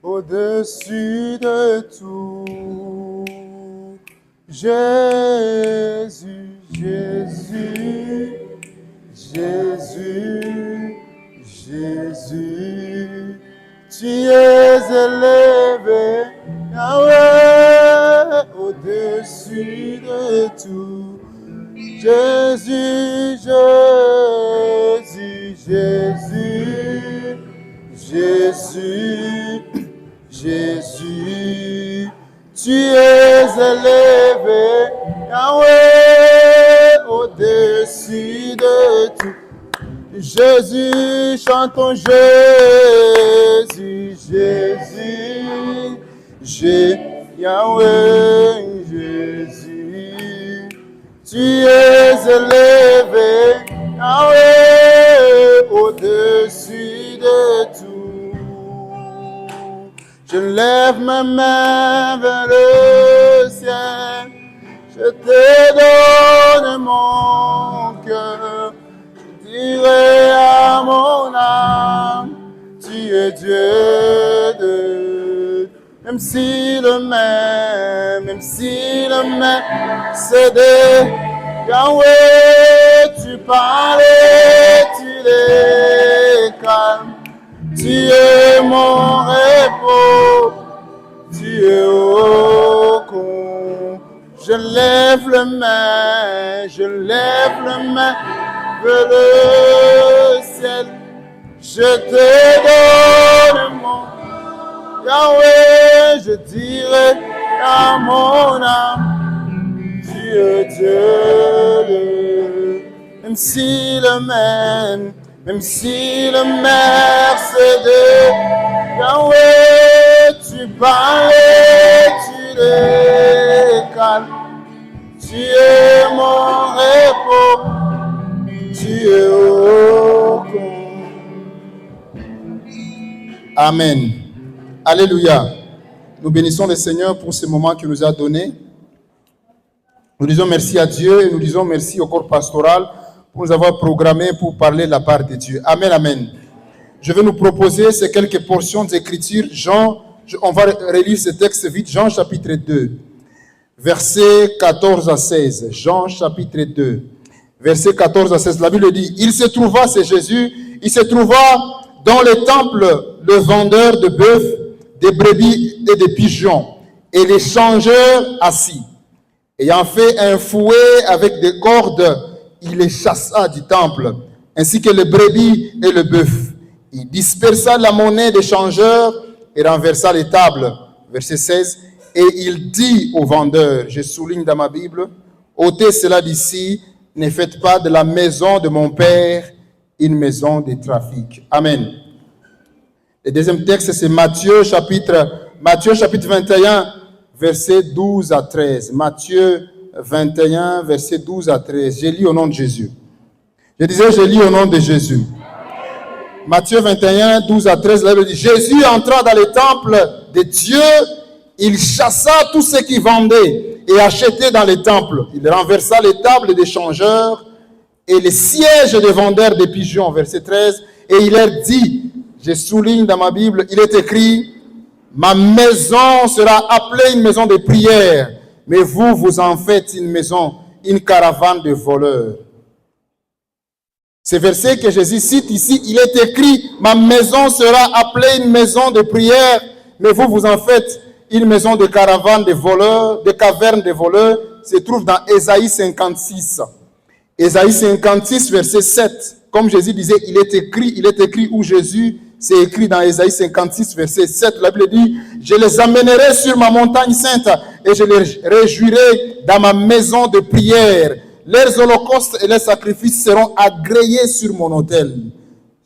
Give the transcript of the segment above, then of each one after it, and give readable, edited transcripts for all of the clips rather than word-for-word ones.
au-dessus de tout. Jésus, Jésus, Jésus, Jésus, tu es élevé, Yahweh, au-dessus de tout. Jésus, Jésus, Jésus, Jésus, Jésus, tu es élevé, Yahweh, au-dessus de tout. Jésus, chantons Jésus, Jésus, Yahweh, Jésus, tu es élevé, Yahweh, au-dessus de tout. Je lève ma main vers le ciel, je te donne mon cœur. Je dirai à mon âme, tu es Dieu de... Même si le même c'est de Yahweh, tu parlais, tu les calmes. Tu es mon repos, tu es au con. Je lève le main vers le ciel. Je te donne mon Yahweh, je dirai à mon âme, tu es Dieu. Même si le c'est de Yahweh, tu parlais, tu les calmes. Tu es mon repos, tu es au con. Amen. Alléluia. Nous bénissons le Seigneur pour ce moment qu'il nous a donné. Nous disons merci à Dieu et nous disons merci au corps pastoral pour nous avoir programmé pour parler de la part de Dieu. Amen, amen. Je vais nous proposer ces quelques portions d'écriture. On va relire ce texte vite. Jean chapitre 2, versets 14 à 16. Jean chapitre 2, versets 14 à 16. La Bible dit, il se trouva, c'est Jésus, il se trouva dans le temple le vendeur de bœufs, des brebis et des pigeons, et les changeurs assis. Ayant fait un fouet avec des cordes, il les chassa du temple, ainsi que les brebis et le bœuf. Il dispersa la monnaie des changeurs et renversa les tables. Verset 16. Et il dit aux vendeurs, je souligne dans ma Bible, ôtez cela d'ici, ne faites pas de la maison de mon Père une maison de trafic. Amen. Le deuxième texte, c'est Matthieu chapitre 21, verset 12 à 13. Matthieu 21, verset 12 à 13. Je lis au nom de Jésus. Je disais, je lis au nom de Jésus. Matthieu 21, 12 à 13, là, il dit, Jésus entra dans le temple de Dieu, il chassa tous ceux qui vendaient et achetaient dans les temples. Il renversa les tables des changeurs et les sièges des vendeurs de pigeons. Verset 13, et il leur dit, je souligne dans ma Bible, il est écrit, ma maison sera appelée une maison de prière, mais vous en faites une maison, une caravane de voleurs. Ce verset que Jésus cite ici, il est écrit, ma maison sera appelée une maison de prière, mais vous en faites une maison de caravane de voleurs, de caverne de voleurs, se trouve dans Ésaïe 56. Ésaïe 56, verset 7. Comme Jésus disait, il est écrit où Jésus, c'est écrit dans Ésaïe 56, verset 7. La Bible dit, je les amènerai sur ma montagne sainte et je les réjouirai dans ma maison de prière. Leurs holocaustes et leurs sacrifices seront agréés sur mon autel.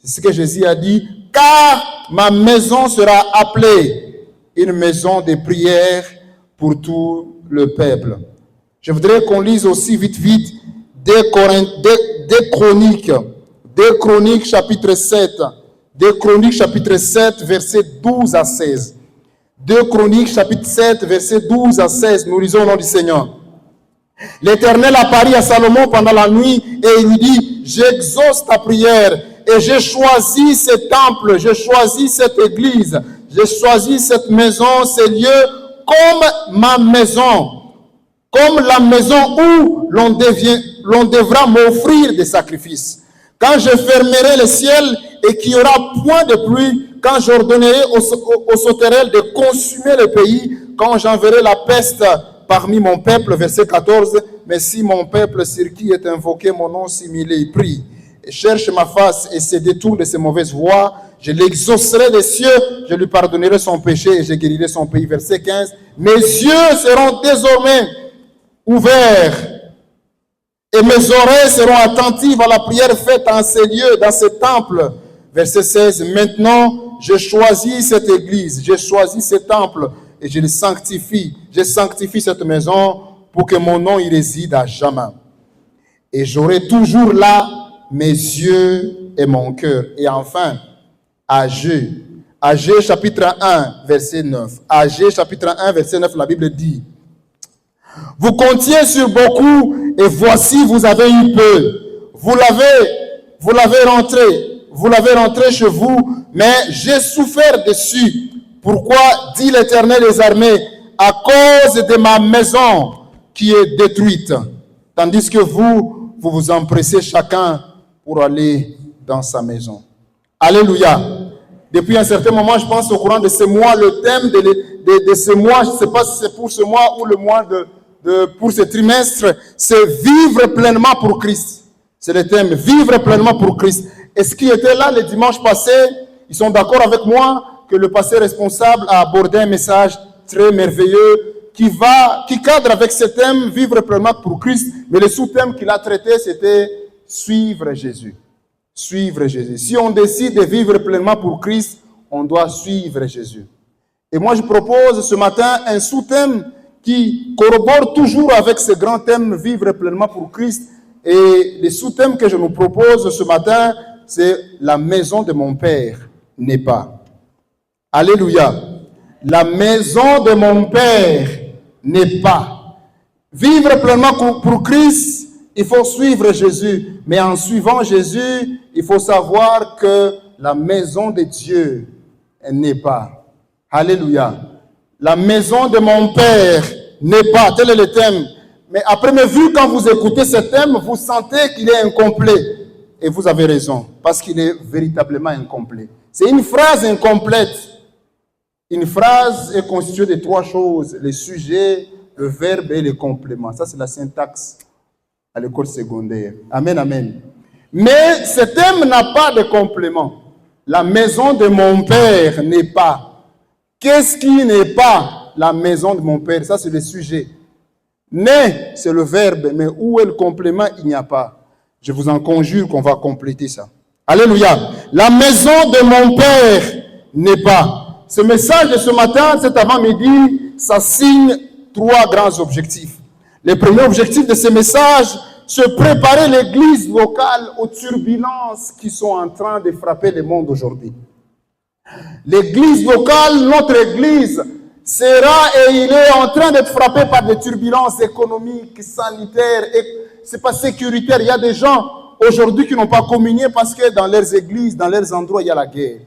C'est ce que Jésus a dit, car ma maison sera appelée une maison de prière pour tout le peuple. Je voudrais qu'on lise aussi vite 2 Chroniques chapitre 7. 2 Chroniques chapitre 7, verset 12 à 16. 2 Chroniques chapitre 7, verset 12 à 16. Nous lisons au nom du Seigneur. L'Éternel apparut à Salomon pendant la nuit et il lui dit, j'exauce ta prière et j'ai choisi ce temple, j'ai choisi cette église, J'ai choisi cette maison, ces lieux, comme ma maison, comme la maison où l'on devra m'offrir des sacrifices. Quand je fermerai le ciel et qu'il n'y aura point de pluie, quand j'ordonnerai aux sauterelles de consumer le pays, quand j'enverrai la peste parmi mon peuple, verset 14, mais si mon peuple sur qui est invoqué mon nom s'humilie, prie, et cherche ma face et se détourne de ses mauvaises voies, je l'exaucerai des cieux, je lui pardonnerai son péché et je guérirai son pays. Verset 15, mes yeux seront désormais ouverts et mes oreilles seront attentives à la prière faite en ces lieux, dans ce temple. Verset 16, maintenant je choisis cette église, je choisis ce temple et je le sanctifie. Je sanctifie cette maison pour que mon nom y réside à jamais. Et j'aurai toujours là mes yeux et mon cœur. Et enfin, Agé chapitre 1, verset 9. Agé chapitre 1, verset 9, la Bible dit, vous comptiez sur beaucoup et voici vous avez eu peu. Vous l'avez rentré chez vous, mais j'ai souffert dessus. Pourquoi, dit l'Éternel des armées, à cause de ma maison qui est détruite, tandis que vous vous empressez chacun pour aller dans sa maison. Alléluia. Depuis un certain moment, je pense au courant de ce mois, le thème de ce mois, je ne sais pas si c'est pour ce mois ou le mois pour ce trimestre, c'est vivre pleinement pour Christ. C'est le thème, vivre pleinement pour Christ. Et ce qui était là le dimanche passé, ils sont d'accord avec moi que le pasteur responsable a abordé un message très merveilleux qui cadre avec ce thème, vivre pleinement pour Christ. Mais le sous-thème qu'il a traité, c'était suivre Jésus. Suivre Jésus. Si on décide de vivre pleinement pour Christ, on doit suivre Jésus. Et moi, je propose ce matin un sous-thème qui corrobore toujours avec ce grand thème, vivre pleinement pour Christ. Et le sous-thème que je nous propose ce matin, c'est la maison de mon Père n'est pas. Alléluia. La maison de mon Père n'est pas. Vivre pleinement pour Christ, il faut suivre Jésus. Mais en suivant Jésus, il faut savoir que la maison de Dieu n'est pas. Alléluia. La maison de mon Père n'est pas. Tel est le thème. Mais à première vue, quand vous écoutez ce thème, vous sentez qu'il est incomplet. Et vous avez raison, parce qu'il est véritablement incomplet. C'est une phrase incomplète. Une phrase est constituée de trois choses, le sujet, le verbe et le complément. Ça, c'est la syntaxe à l'école secondaire. Amen, amen. Mais ce thème n'a pas de complément. La maison de mon Père n'est pas. Qu'est-ce qui n'est pas la maison de mon Père? Ça, c'est le sujet. N'est, c'est le verbe, mais où est le complément? Il n'y a pas. Je vous en conjure qu'on va compléter ça. Alléluia. La maison de mon Père n'est pas. Ce message de ce matin, cet avant-midi, ça signe trois grands objectifs. Le premier objectif de ce message, c'est préparer l'église locale aux turbulences qui sont en train de frapper le monde aujourd'hui. L'église locale, notre église, sera et il est en train d'être frappé par des turbulences économiques, sanitaires, et c'est pas sécuritaire. Il y a des gens aujourd'hui qui n'ont pas communié parce que dans leurs églises, dans leurs endroits, il y a la guerre.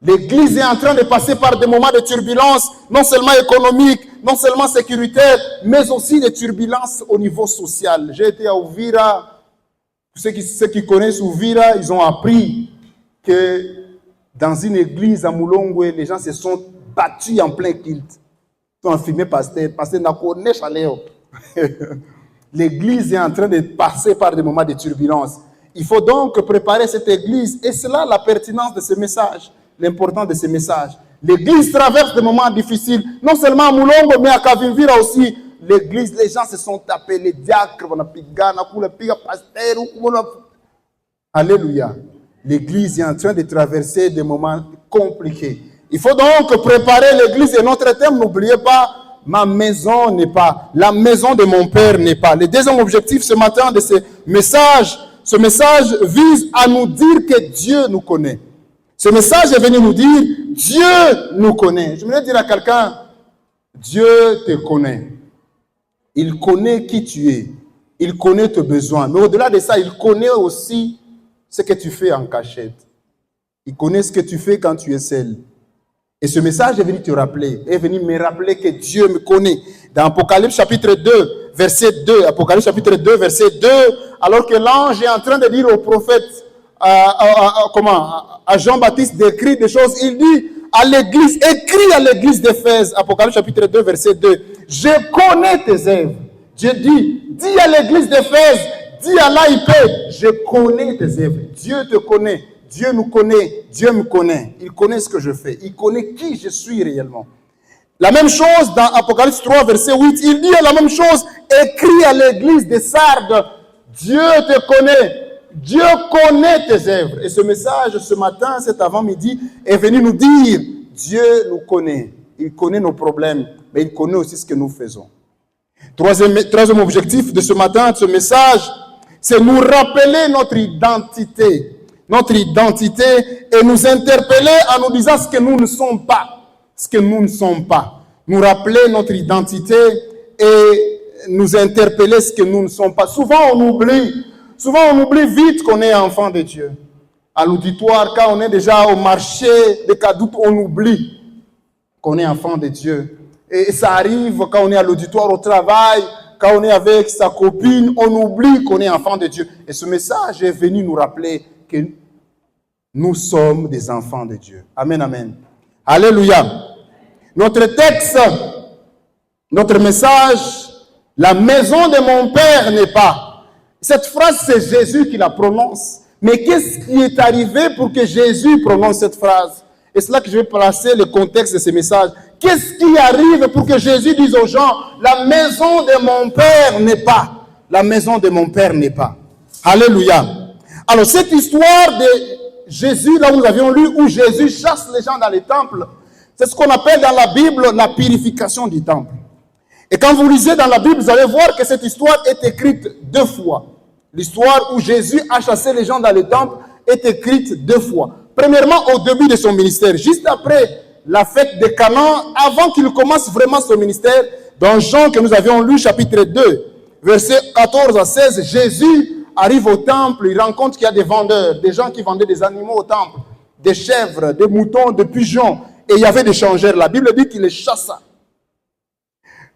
L'église est en train de passer par des moments de turbulence, non seulement économiques, non seulement sécuritaires, mais aussi des turbulences au niveau social. J'ai été à Uvira. Ceux qui connaissent Uvira, ils ont appris que dans une église à Mulongwe, les gens se sont battus en plein culte. Ils ont filmé pasteur n'a connu chaleur. L'église est en train de passer par des moments de turbulence. Il faut donc préparer cette église. Et c'est là la pertinence de ce message, l'importance de ce message. L'église traverse des moments difficiles, non seulement à Mulongo, mais à Kavimvira aussi. L'église, les gens se sont tapés, les diacres, alléluia. L'église est en train de traverser des moments compliqués. Il faut donc préparer l'église. Et notre thème, n'oubliez pas, ma maison n'est pas. La maison de mon Père n'est pas. Le deuxième objectif ce matin de ce message vise à nous dire que Dieu nous connaît. Ce message est venu nous dire, Dieu nous connaît. Je voudrais dire à quelqu'un, Dieu te connaît. Il connaît qui tu es. Il connaît tes besoins. Mais au-delà de ça, il connaît aussi ce que tu fais en cachette. Il connaît ce que tu fais quand tu es seul. Et ce message est venu te rappeler, est venu me rappeler que Dieu me connaît. Dans Apocalypse chapitre 2, verset 2, Apocalypse chapitre 2, verset 2, alors que l'ange est en train de dire au prophète, à Jean-Baptiste d'écrire des choses, il dit à l'église, écrit à l'église d'Éphèse, Apocalypse chapitre 2, verset 2, je connais tes œuvres. Dieu dit, dis à l'église d'Éphèse, dis à l'AIP, je connais tes œuvres. Dieu te connaît. Dieu nous connaît, Dieu me connaît. Il connaît ce que je fais. Il connaît qui je suis réellement. La même chose dans Apocalypse 3, verset 8. Il dit la même chose, écrit à l'église de Sardes. Dieu te connaît. Dieu connaît tes œuvres. Et ce message, ce matin, cet avant-midi, est venu nous dire, Dieu nous connaît. Il connaît nos problèmes, mais il connaît aussi ce que nous faisons. Troisième objectif de ce matin, de ce message, c'est nous rappeler notre identité. Notre identité et nous interpeller en nous disant ce que nous ne sommes pas. Ce que nous ne sommes pas. Nous rappeler notre identité et nous interpeller ce que nous ne sommes pas. Souvent on oublie vite qu'on est enfant de Dieu. À l'auditoire, quand on est déjà au marché des Cadoutes, on oublie qu'on est enfant de Dieu. Et ça arrive quand on est à l'auditoire au travail, quand on est avec sa copine, on oublie qu'on est enfant de Dieu. Et ce message est venu nous rappeler que nous sommes des enfants de Dieu. Amen, amen. Alléluia. Notre texte, notre message, la maison de mon Père n'est pas. Cette phrase, c'est Jésus qui la prononce. Mais qu'est-ce qui est arrivé pour que Jésus prononce cette phrase? Et c'est là que je vais placer le contexte de ce message. Qu'est-ce qui arrive pour que Jésus dise aux gens, la maison de mon Père n'est pas. La maison de mon Père n'est pas. Alléluia. Alors, cette histoire de Jésus, là où nous avions lu, où Jésus chasse les gens dans les temples, c'est ce qu'on appelle dans la Bible la purification du temple. Et quand vous lisez dans la Bible, vous allez voir que cette histoire est écrite 2 fois. L'histoire où Jésus a chassé les gens dans les temples est écrite 2 fois. Premièrement, au début de son ministère, juste après la fête de Canaan, avant qu'il commence vraiment son ministère, dans Jean que nous avions lu, chapitre 2, versets 14 à 16, Jésus arrive au temple, il rencontre qu'il y a des vendeurs, des gens qui vendaient des animaux au temple, des chèvres, des moutons, des pigeons, et il y avait des changeurs. La Bible dit qu'il les chassa.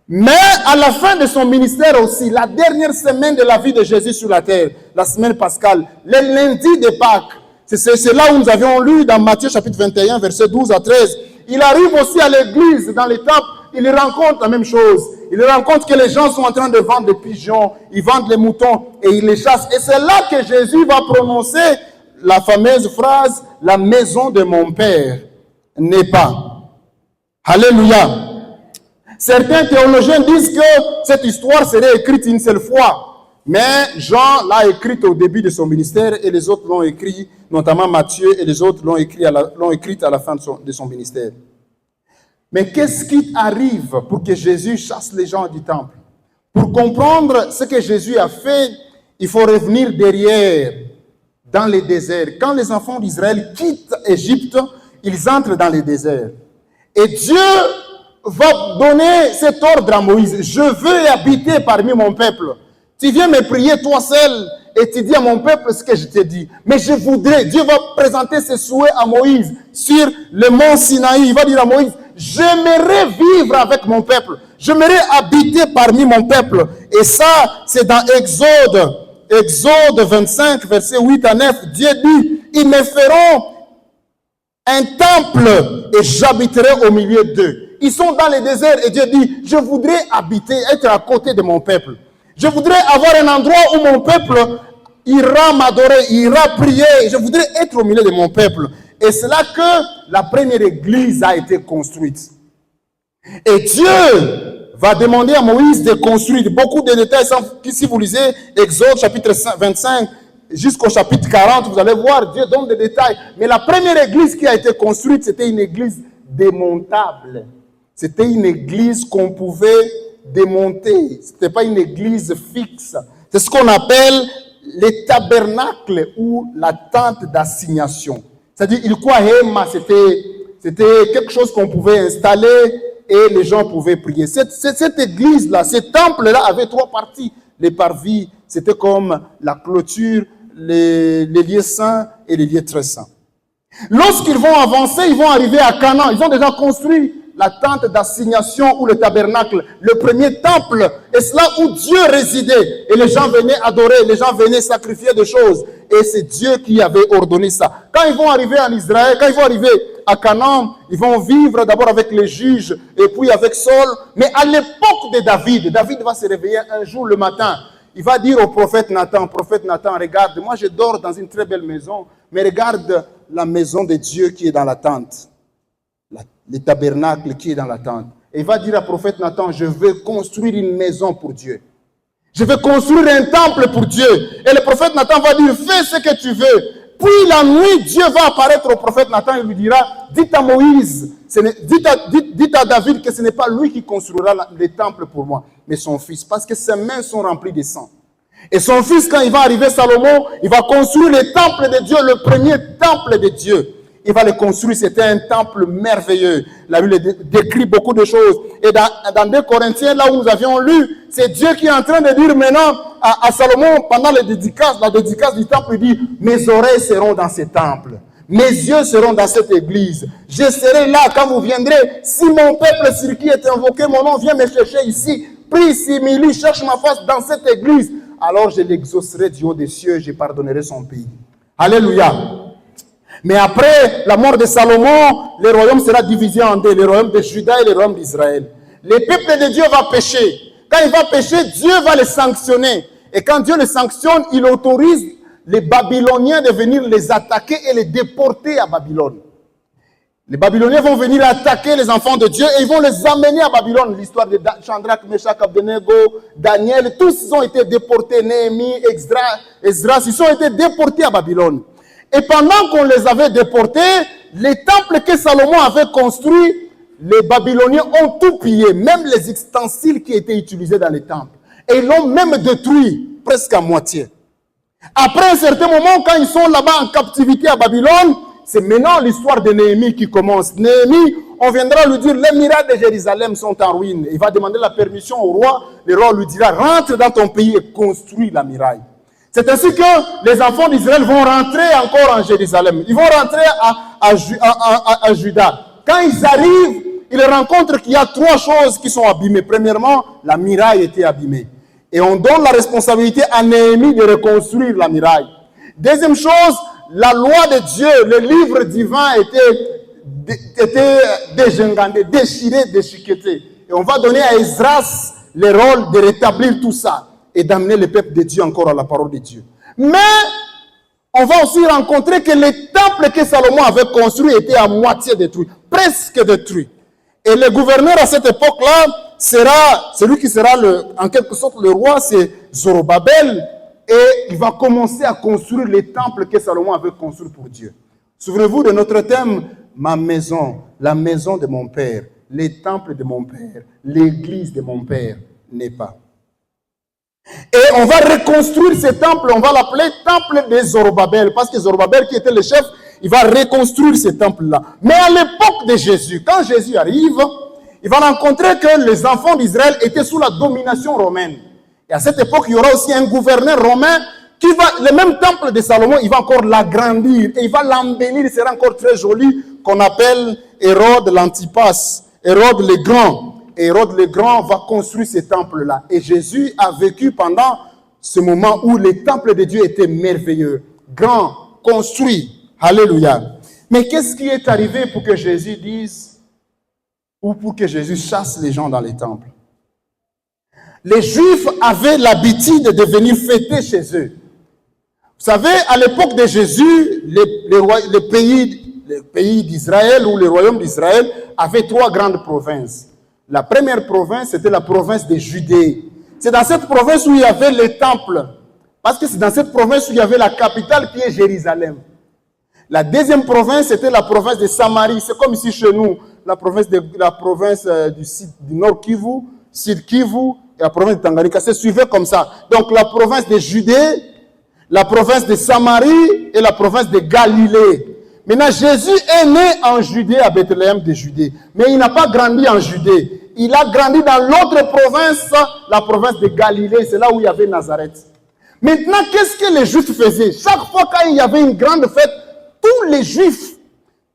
Mais à la fin de son ministère aussi, la dernière semaine de la vie de Jésus sur la terre, la semaine pascale, le lundi de Pâques, c'est là où nous avions lu dans Matthieu chapitre 21, versets 12 à 13, il arrive aussi à l'église, dans les temples, il rencontre la même chose. Il rencontre que les gens sont en train de vendre des pigeons, ils vendent les moutons et ils les chassent. Et c'est là que Jésus va prononcer la fameuse phrase, la maison de mon Père n'est pas. Alléluia. Certains théologiens disent que cette histoire serait écrite une seule fois. Mais Jean l'a écrite au début de son ministère et les autres l'ont écrit, notamment Matthieu et les autres l'ont écrite à la fin de son ministère. Mais qu'est-ce qui arrive pour que Jésus chasse les gens du temple? Pour comprendre ce que Jésus a fait, il faut revenir derrière, dans les déserts. Quand les enfants d'Israël quittent Égypte, ils entrent dans les déserts. Et Dieu va donner cet ordre à Moïse. Je veux habiter parmi mon peuple. Tu viens me prier toi seul et tu dis à mon peuple ce que je t'ai dit. Mais je voudrais, Dieu va présenter ses souhaits à Moïse sur le mont Sinaï. Il va dire à Moïse, j'aimerais vivre avec mon peuple. J'aimerais habiter parmi mon peuple. Et ça, c'est dans Exode 25, versets 8 à 9. Dieu dit, ils me feront un temple et j'habiterai au milieu d'eux. Ils sont dans les déserts et Dieu dit, je voudrais habiter, être à côté de mon peuple. Je voudrais avoir un endroit où mon peuple ira m'adorer, ira prier. Je voudrais être au milieu de mon peuple. Et c'est là que la première église a été construite. Et Dieu va demander à Moïse de construire beaucoup de détails. Si vous lisez Exode chapitre 25 jusqu'au chapitre 40, vous allez voir, Dieu donne des détails. Mais la première église qui a été construite, c'était une église démontable. C'était une église qu'on pouvait démonter. Ce n'était pas une église fixe. C'est ce qu'on appelle les tabernacles ou la tente d'assignation. C'est-à-dire, c'était quelque chose qu'on pouvait installer et les gens pouvaient prier. Cette église-là, ce temple-là avait 3 parties. Les parvis, c'était comme la clôture, les lieux saints et les lieux très saints. Lorsqu'ils vont avancer, ils vont arriver à Canaan. Ils ont déjà construit la tente d'assignation ou le tabernacle, le premier temple. Et c'est là où Dieu résidait. Et les gens venaient adorer, les gens venaient sacrifier des choses. Et c'est Dieu qui avait ordonné ça. Quand ils vont arriver en Israël, quand ils vont arriver à Canaan, ils vont vivre d'abord avec les juges et puis avec Saul. Mais à l'époque de David, David va se réveiller un jour le matin. Il va dire au prophète Nathan, regarde, moi je dors dans une très belle maison, mais regarde la maison de Dieu qui est dans la tente. Le tabernacle qui est dans la tente. Et il va dire au prophète Nathan, je veux construire une maison pour Dieu. Je veux construire un temple pour Dieu. Et le prophète Nathan va dire, fais ce que tu veux. Puis la nuit, Dieu va apparaître au prophète Nathan et lui dira, dites à Moïse, dites à David que ce n'est pas lui qui construira le temple pour moi, mais son fils, parce que ses mains sont remplies de sang. Et son fils, quand il va arriver, Salomon, il va construire le temple de Dieu, le premier temple de Dieu. Il va le construire, c'était un temple merveilleux. La Bible décrit beaucoup de choses. Et dans 2 Corinthiens, là où nous avions lu, c'est Dieu qui est en train de dire maintenant à Salomon, pendant la dédicace du temple, il dit, mes oreilles seront dans ce temple. Mes yeux seront dans cette église. Je serai là quand vous viendrez. Si mon peuple sur qui est invoqué mon nom vient me chercher ici, prie, simili, cherche ma face dans cette église, alors je l'exaucerai du haut des cieux, je pardonnerai son pays. Alléluia. Mais après la mort de Salomon, le royaume sera divisé en deux, le royaume de Juda et le royaume d'Israël. Le peuple de Dieu va pécher. Quand il va pécher, Dieu va le sanctionner. Et quand Dieu le sanctionne, il autorise les Babyloniens de venir les attaquer et les déporter à Babylone. Les Babyloniens vont venir attaquer les enfants de Dieu et ils vont les amener à Babylone. L'histoire de Shadrach, Meshach, Abednego, Daniel, tous ils ont été déportés. Néhémie, Esdras, ils ont été déportés à Babylone. Et pendant qu'on les avait déportés, les temples que Salomon avait construits, les Babyloniens ont tout pillé, même les ustensiles qui étaient utilisés dans les temples. Et ils l'ont même détruit, presque à moitié. Après un certain moment, quand ils sont là-bas en captivité à Babylone, c'est maintenant l'histoire de Néhémie qui commence. Néhémie, on viendra lui dire, les murailles de Jérusalem sont en ruine. Il va demander la permission au roi. Le roi lui dira, rentre dans ton pays et construis la muraille. C'est ainsi que les enfants d'Israël vont rentrer encore en Jérusalem. Ils vont rentrer à Juda. Quand ils arrivent, ils rencontrent qu'il y a 3 choses qui sont abîmées. Premièrement, la muraille était abîmée. Et on donne la responsabilité à Néhémie de reconstruire la muraille. Deuxième chose, la loi de Dieu, le livre divin était dégingandé, déchiré, déchiqueté. Et on va donner à Esdras le rôle de rétablir tout ça et d'amener le peuple de Dieu encore à la parole de Dieu. Mais on va aussi rencontrer que les temples que Salomon avait construits étaient à moitié détruits, presque détruits. Et le gouverneur à cette époque-là sera, celui qui sera en quelque sorte le roi, c'est Zorobabel. Et il va commencer à construire les temples que Salomon avait construits pour Dieu. Souvenez-vous de notre thème, ma maison, la maison de mon père, les temples de mon père, l'église de mon père n'est pas. Et on va reconstruire ce temple, on va l'appeler temple de Zorobabel, parce que Zorobabel qui était le chef, il va reconstruire ce temple-là. Mais à l'époque de Jésus, quand Jésus arrive, il va rencontrer que les enfants d'Israël étaient sous la domination romaine. Et à cette époque, il y aura aussi un gouverneur romain qui va, le même temple de Salomon, il va encore l'agrandir et il va l'embellir, il sera encore très joli, qu'on appelle Hérode l'Antipas, Hérode le Grand. Hérode le Grand va construire ce temple-là. Et Jésus a vécu pendant ce moment où les temples de Dieu étaient merveilleux, grands, construits. Alléluia. Mais qu'est-ce qui est arrivé pour que Jésus dise, ou pour que Jésus chasse les gens dans les temples? Les Juifs avaient l'habitude de venir fêter chez eux. Vous savez, à l'époque de Jésus, le pays d'Israël ou le royaume d'Israël avait 3 grandes provinces. La première province, c'était la province de Judée. C'est dans cette province où il y avait les temples. Parce que c'est dans cette province où il y avait la capitale qui est Jérusalem. La deuxième province, c'était la province de Samarie. C'est comme ici chez nous, la province du Nord Kivu, Sud Kivu et la province de Tanganyika. C'est suivi comme ça. Donc la province de Judée, la province de Samarie et la province de Galilée. Maintenant, Jésus est né en Judée, à Bethléem de Judée. Mais il n'a pas grandi en Judée. Il a grandi dans l'autre province, la province de Galilée. C'est là où il y avait Nazareth. Maintenant, qu'est-ce que les Juifs faisaient? Chaque fois qu'il y avait une grande fête, tous les Juifs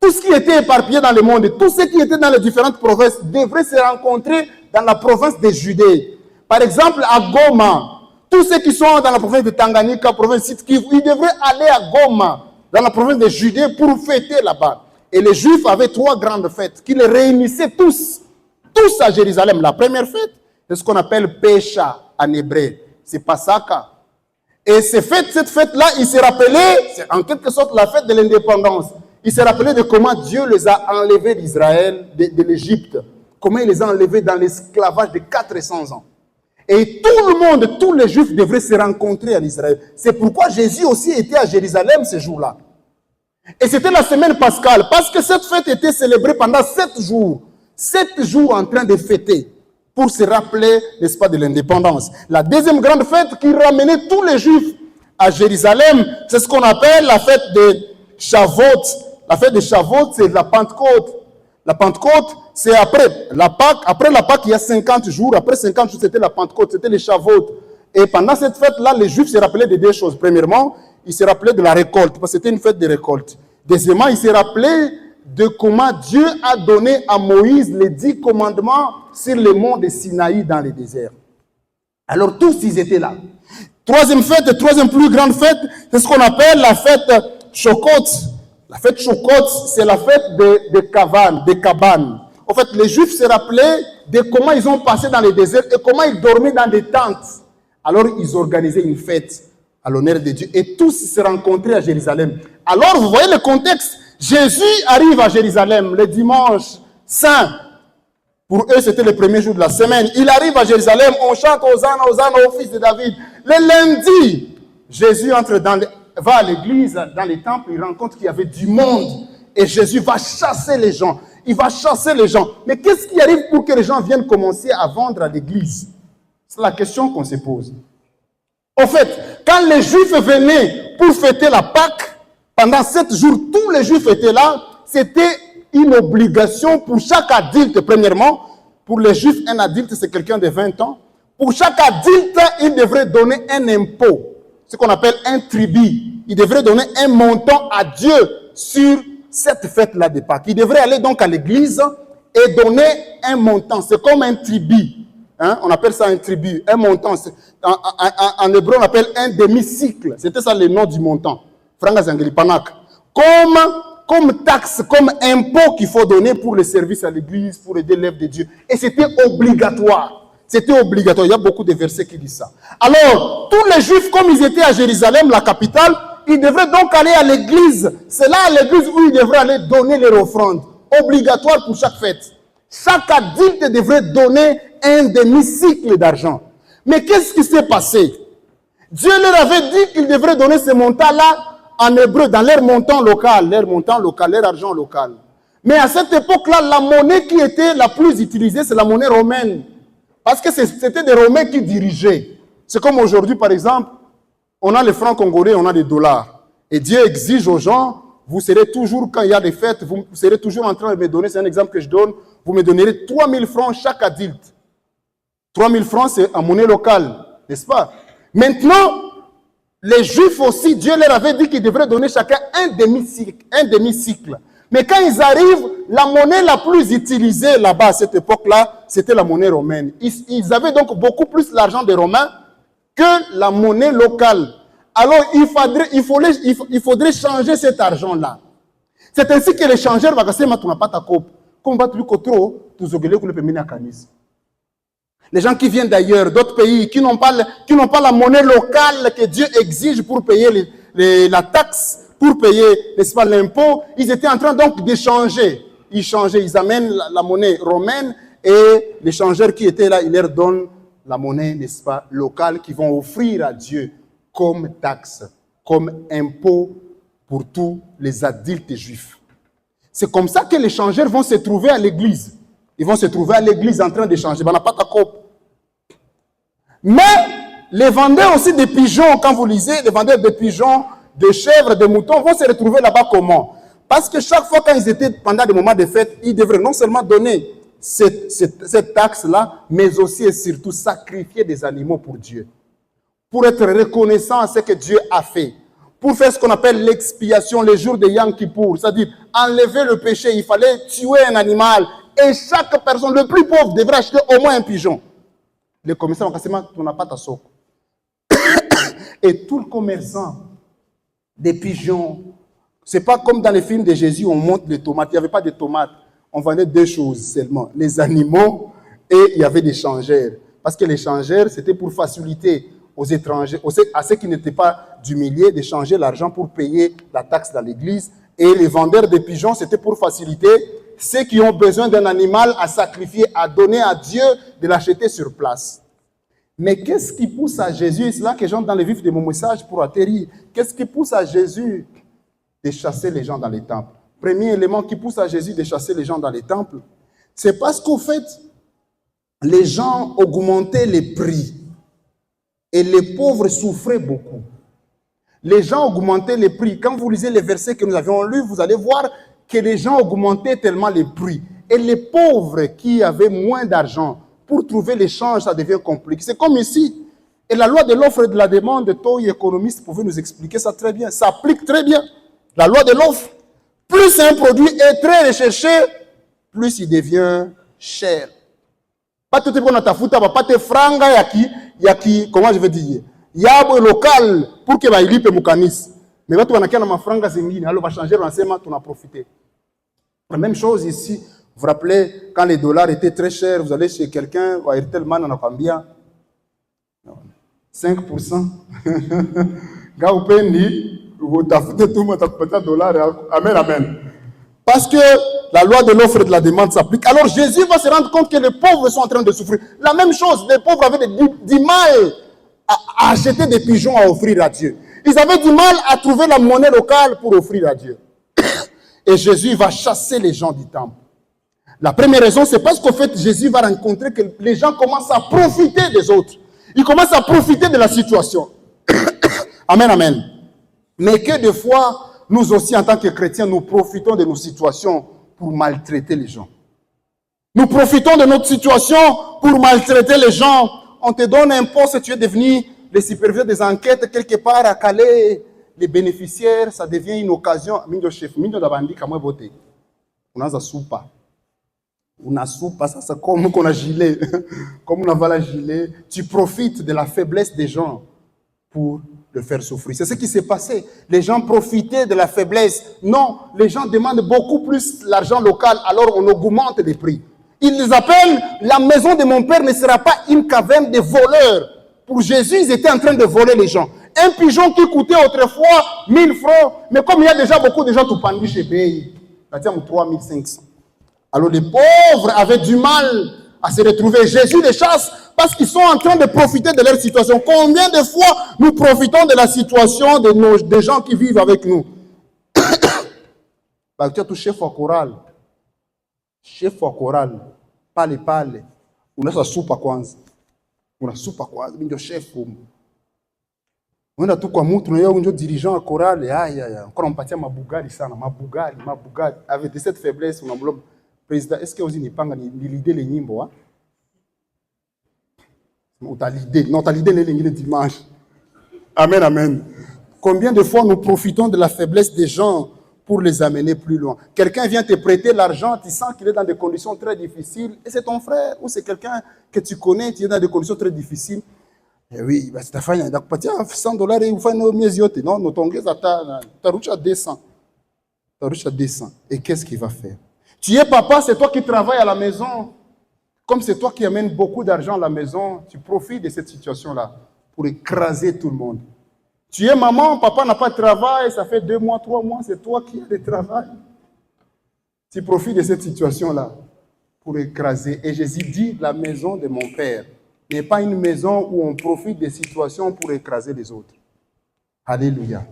Tout ce qui était éparpillé dans le monde, tous ceux qui étaient dans les différentes provinces devraient se rencontrer dans la province de Judée. Par exemple, à Goma, tous ceux qui sont dans la province de Tanganyika, province de Sud-Kivu, ils devraient aller à Goma, dans la province de Judée, pour fêter là-bas. Et les Juifs avaient 3 grandes fêtes qui les réunissaient tous à Jérusalem. La première fête, c'est ce qu'on appelle Pesha en hébreu. C'est Passaka. Et cette fête-là, ils se rappelaient, c'est en quelque sorte la fête de l'indépendance. Ils se rappelaient de comment Dieu les a enlevés d'Israël, de l'Égypte. Comment il les a enlevés dans l'esclavage de 400 ans. Et tout le monde, tous les Juifs devraient se rencontrer en Israël. C'est pourquoi Jésus aussi était à Jérusalem ce jour-là. Et c'était la semaine pascale, parce que cette fête était célébrée pendant 7 jours. 7 jours en train de fêter, pour se rappeler, n'est-ce pas, de l'indépendance. La deuxième grande fête qui ramenait tous les Juifs à Jérusalem, c'est ce qu'on appelle la fête de Shavuot. La fête de Shavuot, c'est la Pentecôte. La Pentecôte, c'est après la Pâque. Après la Pâque, il y a 50 jours. Après 50 jours, c'était la Pentecôte, c'était les Shavuot. Et pendant cette fête-là, les Juifs se rappelaient de 2 choses. Premièrement, ils se rappelaient de la récolte, parce que c'était une fête de récolte. Deuxièmement, ils se rappelaient de comment Dieu a donné à Moïse les 10 commandements sur le mont de Sinaï dans le désert. Alors tous, ils étaient là. Troisième fête, troisième plus grande fête, c'est ce qu'on appelle la fête Chokot. La fête Chokot, c'est la fête de Kaban. En fait, les Juifs se rappelaient de comment ils ont passé dans le désert et comment ils dormaient dans des tentes. Alors, ils organisaient une fête à l'honneur de Dieu et tous se rencontraient à Jérusalem. Alors, vous voyez le contexte. Jésus arrive à Jérusalem le dimanche saint. Pour eux, c'était le premier jour de la semaine. Il arrive à Jérusalem, on chante Hosanna, Hosanna au fils de David. Le lundi, Jésus va à l'église, dans les temples, il rencontre qu'il y avait du monde. Et Jésus va chasser les gens. Il va chasser les gens. Mais qu'est-ce qui arrive pour que les gens viennent commencer à vendre à l'église? C'est la question qu'on se pose. En fait, quand les Juifs venaient pour fêter la Pâque, pendant 7 jours, tous les Juifs étaient là. C'était une obligation pour chaque adulte, premièrement. Pour les Juifs, un adulte, c'est quelqu'un de 20 ans. Pour chaque adulte, il devrait donner un impôt, ce qu'on appelle un tribut. Il devrait donner un montant à Dieu sur cette fête-là de Pâques. Il devrait aller donc à l'église et donner un montant. C'est comme un tribut. On appelle ça un tribut, un montant. En hébreu, on appelle un demi-cycle. C'était ça le nom du montant. Franga Zangelipanak. Comme taxe, comme impôt qu'il faut donner pour le service à l'église, pour aider l'œuvre de Dieu. Et c'était obligatoire. C'était obligatoire. Il y a beaucoup de versets qui disent ça. Alors, tous les Juifs, comme ils étaient à Jérusalem, la capitale, ils devraient donc aller à l'église. C'est là à l'église où ils devraient aller donner leur offrande. Obligatoire pour chaque fête. Chaque adulte devrait donner un demi-cycle d'argent. Mais qu'est-ce qui s'est passé? Dieu leur avait dit qu'ils devraient donner ce montant-là en hébreu, dans leur montant local, leur argent local. Mais à cette époque-là, la monnaie qui était la plus utilisée, c'est la monnaie romaine. Parce que c'était des Romains qui dirigeaient. C'est comme aujourd'hui, par exemple, on a les francs congolais, on a les dollars. Et Dieu exige aux gens, vous serez toujours, quand il y a des fêtes, vous serez toujours en train de me donner, c'est un exemple que je donne, vous me donnerez 3000 francs chaque adulte. 3000 francs, c'est en monnaie locale, n'est-ce pas? Maintenant, les Juifs aussi, Dieu leur avait dit qu'ils devraient donner chacun un demi-cycle. Mais quand ils arrivent, la monnaie la plus utilisée là-bas à cette époque-là, c'était la monnaie romaine. Ils avaient donc beaucoup plus l'argent des Romains que la monnaie locale. Alors, il faudrait changer cet argent-là. C'est ainsi que les changeurs vont dire, tu n'as pas ta coupe. Comme va tu trop, tu zogele que le pémine à canis. Les gens qui viennent d'ailleurs, d'autres pays, qui n'ont pas la monnaie locale que Dieu exige pour payer la taxe, pour payer, n'est-ce pas, l'impôt, ils étaient en train donc d'échanger. Ils amènent la monnaie romaine et les changeurs qui étaient là, ils leur donnent la monnaie, n'est-ce pas, locale qu'ils vont offrir à Dieu comme taxe, comme impôt pour tous les adultes juifs. C'est comme ça que les changeurs vont se trouver à l'église. Ils vont se trouver à l'église en train d'échanger. Mais les vendeurs aussi de pigeons, quand vous lisez, les vendeurs de pigeons, de chèvres, de moutons, vont se retrouver là-bas comment? Parce que chaque fois quand ils étaient pendant des moments de fête, ils devraient non seulement donner cette taxe-là, mais aussi et surtout sacrifier des animaux pour Dieu. Pour être reconnaissant à ce que Dieu a fait. pour faire ce qu'on appelle l'expiation, les jours de Yom Kippour, c'est-à-dire enlever le péché. Il fallait tuer un animal et chaque personne, le plus pauvre, devrait acheter au moins un pigeon. Le commerçant va casser, tu n'as pas ta soque. Et tout le commerçant des pigeons, c'est pas comme dans les films de Jésus, on monte les tomates. Il n'y avait pas de tomates. On vendait deux choses seulement, les animaux et il y avait des changeurs. Parce que les changeurs, c'était pour faciliter aux étrangers, à ceux qui n'étaient pas du milieu, de changer l'argent pour payer la taxe dans l'église. Et les vendeurs de pigeons, c'était pour faciliter ceux qui ont besoin d'un animal à sacrifier, à donner à Dieu, de l'acheter sur place. Mais qu'est-ce qui pousse à Jésus, et c'est là que j'entre dans le vif de mon message pour atterrir, qu'est-ce qui pousse à Jésus de chasser les gens dans les temples? Premier élément qui pousse à Jésus de chasser les gens dans les temples, c'est parce qu'au fait, les gens augmentaient les prix et les pauvres souffraient beaucoup. Les gens augmentaient les prix. Quand vous lisez les versets que nous avions lus, vous allez voir que les gens augmentaient tellement les prix. Et les pauvres qui avaient moins d'argent, pour trouver l'échange, ça devient compliqué. C'est comme ici. Et la loi de l'offre et de la demande, toi, économistes, pouvaient nous expliquer ça très bien. Ça applique très bien. La loi de l'offre. Plus un produit est très recherché, plus il devient cher. Pas tout le monde a foutu, pas te franga, comment je vais dire, yabo local pour que va ilipe mukanis. Mais va tu vas na franga zingine, alors va changer l'enseignement, tu as profité. La même chose ici, vous vous rappelez, quand les dollars étaient très chers, vous allez chez quelqu'un, va Airtel Man, on a combien? 5%. Gaupendi, vous t'affûtez tout le monde, t'as dollars. Amen, amen. Parce que la loi de l'offre et de la demande s'applique. Alors Jésus va se rendre compte que les pauvres sont en train de souffrir. La même chose, les pauvres avaient du mal à acheter des pigeons à offrir à Dieu. Ils avaient du mal à trouver la monnaie locale pour offrir à Dieu. Et Jésus va chasser les gens du temple. La première raison, c'est parce qu'en fait, Jésus va rencontrer que les gens commencent à profiter des autres. Ils commencent à profiter de la situation. Amen, amen. Mais que des fois, nous aussi, en tant que chrétiens, nous profitons de nos situations pour maltraiter les gens. Nous profitons de notre situation pour maltraiter les gens. On te donne un poste, tu es devenu le superviseur des enquêtes quelque part à Calais. Les bénéficiaires, ça devient une occasion. Mingo chef, mingo d'abandi, comment voter? On a soupa. On a soupa, ça c'est comme on a gilet. Comme on a la gilet. Tu profites de la faiblesse des gens pour le faire souffrir. C'est ce qui s'est passé. Les gens profitaient de la faiblesse. Non, les gens demandent beaucoup plus l'argent local, alors on augmente les prix. Ils les appellent, la maison de mon père ne sera pas une caverne de voleurs. Pour Jésus, ils étaient en train de voler les gens. Un pigeon qui coûtait autrefois 1000 francs, mais comme il y a déjà beaucoup de gens tout pendus chez Bay, il y a 3500. Alors les pauvres avaient du mal à se retrouver. Jésus les chasse parce qu'ils sont en train de profiter de leur situation. Combien de fois nous profitons de la situation des gens qui vivent avec nous? Tu as tout chef au choral. Chef au choral. Pale. Unasa soupa kwanza. Una soupa kwanza. Ndio chef. Unaenda tu kwa mtu na yeye ndio dirigeant wa choral. Encore mpatia mabugali sana. Mabugali. Avec cette faiblesse, on a président, est-ce que vous n'y pas l'idée les nyimbo? Ou t'as l'idée? Non, t'as l'idée les dimanches. Amen, amen. Combien de fois nous profitons de la faiblesse des gens pour les amener plus loin? Quelqu'un vient te prêter l'argent, tu sens qu'il est dans des conditions très difficiles, et c'est ton frère, ou c'est quelqu'un que tu connais, tu es dans des conditions très difficiles. Et oui, c'est ta famille, donc tu as $100 et vous faites nos mieux yote. Non, nous t'ongez à ta route à 200. Ta route à 200. Et qu'est-ce qu'il va faire? Tu es papa, c'est toi qui travailles à la maison. Comme c'est toi qui amènes beaucoup d'argent à la maison, tu profites de cette situation-là pour écraser tout le monde. Tu es maman, papa n'a pas de travail, ça fait 2 mois, 3 mois, c'est toi qui as le travail. Tu profites de cette situation-là pour écraser. Et Jésus dit, la maison de mon Père n'est pas une maison où on profite des situations pour écraser les autres. Alléluia.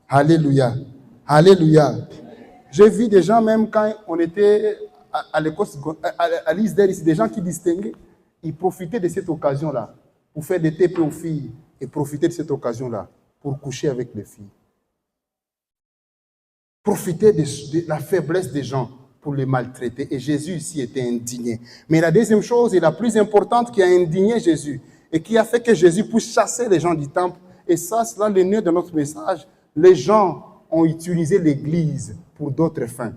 Alléluia. Alléluia. J'ai vu des gens, même quand on était à l'école, à l'ISDER, ici, des gens qui distinguaient, ils profitaient de cette occasion-là pour faire des TP aux filles et profiter de cette occasion-là pour coucher avec les filles. Profiter de la faiblesse des gens pour les maltraiter. Et Jésus ici était indigné. Mais la deuxième chose et la plus importante qui a indigné Jésus et qui a fait que Jésus puisse chasser les gens du temple, et ça, c'est là le nœud de notre message, les gens ont utilisé l'Église pour d'autres fins.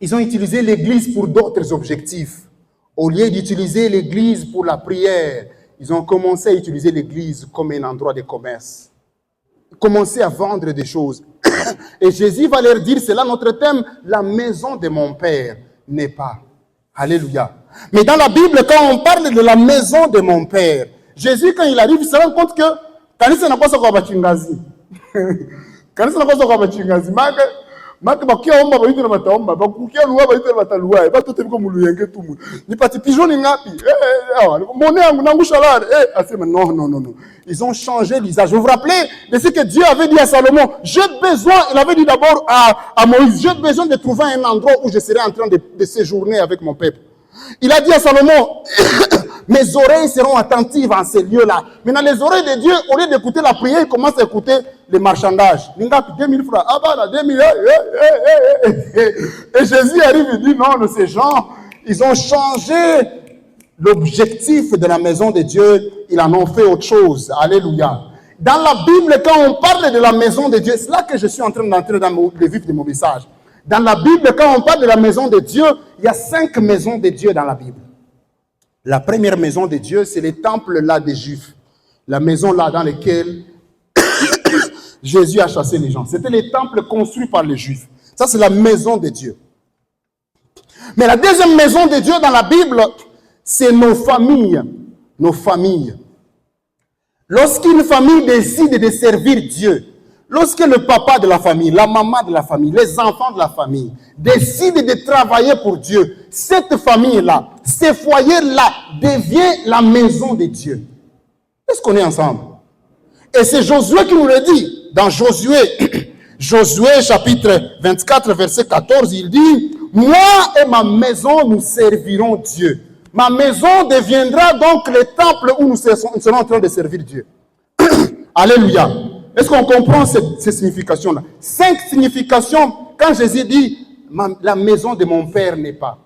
Ils ont utilisé l'Église pour d'autres objectifs. Au lieu d'utiliser l'Église pour la prière, ils ont commencé à utiliser l'Église comme un endroit de commerce. Ils ont commencé à vendre des choses. Et Jésus va leur dire, c'est là notre thème, la maison de mon Père n'est pas. Alléluia. Mais dans la Bible, quand on parle de la maison de mon Père, Jésus, quand il arrive, il se rend compte que kanisa nakosa kwa bachingazi. Kanisa nakosa kwa bachingazi. Maka bakia omba baitwe na bataomba, bakukia luwa baitwe na bataluwa, batote biko muluyenge tumu. Ni pati pigeon ngapi? Monnaie yangu nangu shalare. Asema non. Ils ont changé l'usage. Vous vous rappelez de ce que Dieu avait dit à Salomon? J'ai besoin, il avait dit d'abord à Moïse, j'ai besoin de trouver un endroit où je serai en train de séjourner avec mon peuple. Il a dit à Salomon, mes oreilles seront attentives en ces lieux-là. Maintenant, les oreilles de Dieu, au lieu d'écouter la prière, ils commencent à écouter les marchandages. 2000 francs. Ah bah, 2000. Et Jésus arrive et dit, non, ces gens, ils ont changé l'objectif de la maison de Dieu. Ils en ont fait autre chose. Alléluia. Dans la Bible, quand on parle de la maison de Dieu, c'est là que je suis en train d'entrer dans le vif de mon message. Dans la Bible, quand on parle de la maison de Dieu, il y a 5 maisons de Dieu dans la Bible. La première maison de Dieu, c'est le temple là des Juifs. La maison là dans laquelle Jésus a chassé les gens. C'était le temple construit par les Juifs. Ça, c'est la maison de Dieu. Mais la deuxième maison de Dieu dans la Bible, c'est nos familles. Nos familles. Lorsqu'une famille décide de servir Dieu, lorsque le papa de la famille, la maman de la famille, les enfants de la famille décident de travailler pour Dieu, cette famille-là, ce foyer-là devient la maison de Dieu. Est-ce qu'on est ensemble? Et c'est Josué qui nous le dit. Dans Josué, Josué chapitre 24, verset 14, il dit, « Moi et ma maison, nous servirons Dieu. Ma maison deviendra donc le temple où nous serons en train de servir Dieu. » Alléluia. Est-ce qu'on comprend ces significations-là? 5 significations, quand Jésus dit, la maison de mon Père n'est pas.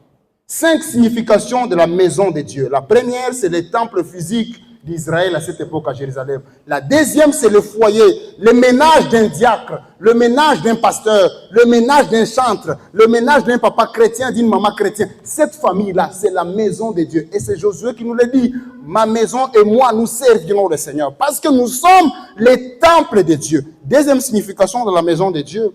5 significations de la maison de Dieu. La première, c'est le temple physique d'Israël à cette époque à Jérusalem. La deuxième, c'est le foyer, le ménage d'un diacre, le ménage d'un pasteur, le ménage d'un chantre, le ménage d'un papa chrétien, d'une maman chrétienne. Cette famille-là, c'est la maison de Dieu. Et c'est Josué qui nous le dit. Ma maison et moi, nous servirons le Seigneur. Parce que nous sommes les temples de Dieu. Deuxième signification de la maison de Dieu.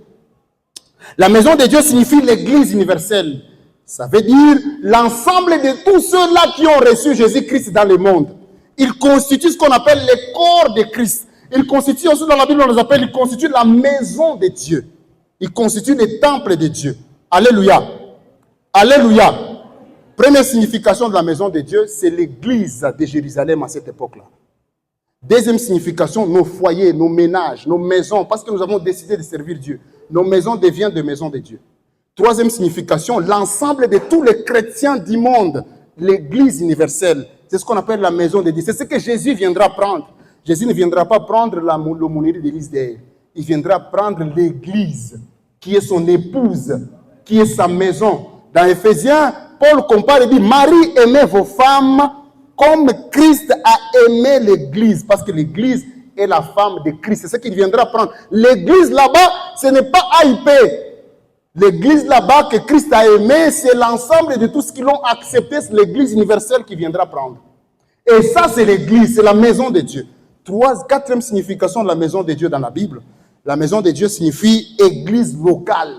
La maison de Dieu signifie l'église universelle. Ça veut dire l'ensemble de tous ceux-là qui ont reçu Jésus-Christ dans le monde. Il constitue ce qu'on appelle le corps de Christ. Il constitue aussi, dans la Bible, on les appelle, il constitue la maison de Dieu. Il constitue le temple de Dieu. Alléluia. Alléluia. Première signification de la maison de Dieu, c'est l'église de Jérusalem à cette époque-là. Deuxième signification, nos foyers, nos ménages, nos maisons, parce que nous avons décidé de servir Dieu. Nos maisons deviennent des maisons de Dieu. Troisième signification, l'ensemble de tous les chrétiens du monde, l'église universelle. C'est ce qu'on appelle la maison de Dieu. C'est ce que Jésus viendra prendre. Jésus ne viendra pas prendre l'aumônerie de l'église d'Air. Il viendra prendre l'église, qui est son épouse, qui est sa maison. Dans Éphésiens, Paul compare et dit, Marie, aimez vos femmes comme Christ a aimé l'église. Parce que l'église est la femme de Christ. C'est ce qu'il viendra prendre. L'église là-bas, ce n'est pas AIP. L'église là-bas que Christ a aimé, c'est l'ensemble de tout ce qu'ils l'ont accepté, c'est l'église universelle qui viendra prendre. Et ça, c'est l'église, c'est la maison de Dieu. Quatrième signification de la maison de Dieu dans la Bible. La maison de Dieu signifie église locale.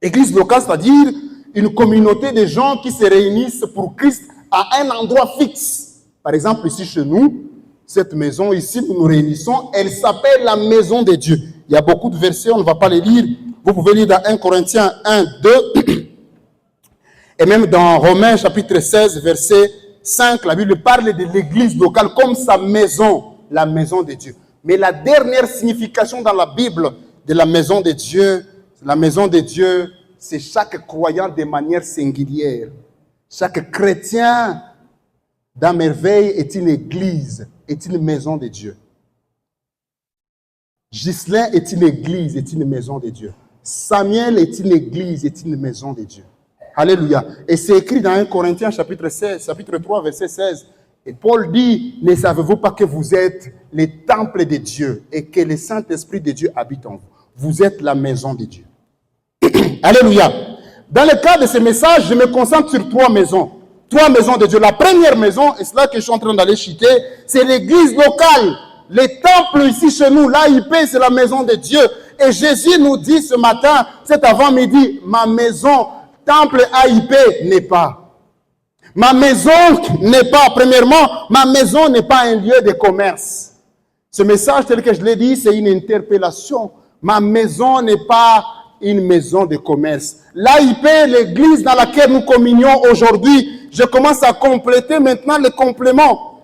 Église locale, c'est-à-dire une communauté de gens qui se réunissent pour Christ à un endroit fixe. Par exemple, ici chez nous, cette maison ici, nous nous réunissons, elle s'appelle la maison de Dieu. Il y a beaucoup de versets, on ne va pas les lire. Vous pouvez lire dans 1 Corinthiens 1, 2, et même dans Romains chapitre 16, verset 5, la Bible parle de l'église locale comme sa maison, la maison de Dieu. Mais la dernière signification dans la Bible de la maison de Dieu, c'est chaque croyant de manière singulière. Chaque chrétien dans merveille est une église, est une maison de Dieu. Ghislain est une église, est une maison de Dieu. Samuel est une église, est une maison de Dieu. Alléluia. Et c'est écrit dans 1 Corinthiens chapitre 3, verset 16. Et Paul dit, ne savez-vous pas que vous êtes les temples de Dieu et que le Saint-Esprit de Dieu habite en vous? Vous êtes la maison de Dieu. Alléluia. Dans le cadre de ce message, je me concentre sur 3 maisons. 3 maisons de Dieu. La première maison, et c'est là que je suis en train d'aller citer, c'est l'église locale. Les temples ici chez nous, l'AIP, c'est la maison de Dieu. Et Jésus nous dit ce matin, cet avant-midi, ma maison, temple AIP n'est pas. Ma maison n'est pas, premièrement, ma maison n'est pas un lieu de commerce. Ce message, tel que je l'ai dit, c'est une interpellation. Ma maison n'est pas une maison de commerce. L'AIP, l'église dans laquelle nous communions aujourd'hui, je commence à compléter maintenant le complément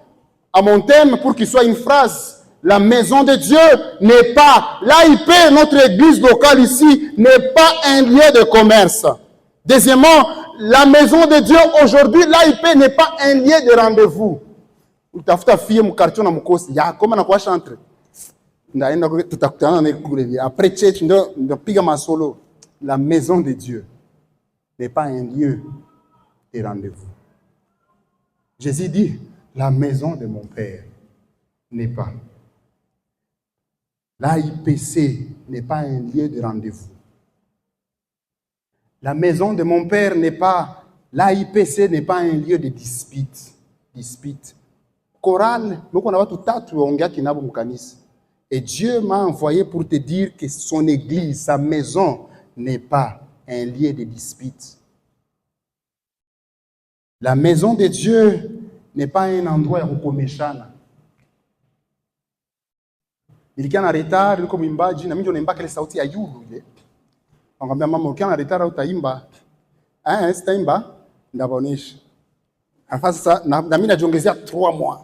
à mon thème pour qu'il soit une phrase. La maison de Dieu n'est pas, l'AIP, notre église locale ici, n'est pas un lieu de commerce. Deuxièmement, la maison de Dieu aujourd'hui, l'AIP n'est pas un lieu de rendez-vous. Utafuta fille mu quartier na mkosi ya koma na kwa chantre. Ndaenda tutakutana na kule. Après church ndo piga masolo. La maison de Dieu n'est pas un lieu de rendez-vous. Jésus dit, la maison de mon Père n'est pas. L'AIPC n'est pas un lieu de rendez-vous. La maison de mon Père n'est pas, l'AIPC n'est pas un lieu de dispute. Dispute. Chorale, nous on a tout tatu ongea kinabo mukanisa. Et Dieu m'a envoyé pour te dire que son église, sa maison n'est pas un lieu de dispute. La maison de Dieu n'est pas un endroit où komeshana. Nilikia na retard, niko mwimbaji na mimi ndio naimba kile sauti ya yulu ile. Angamwambia mama ukiwa na retard utaimba. Sitaimba ndabaonesha. Sasa na mimi najiongezea 3 mois.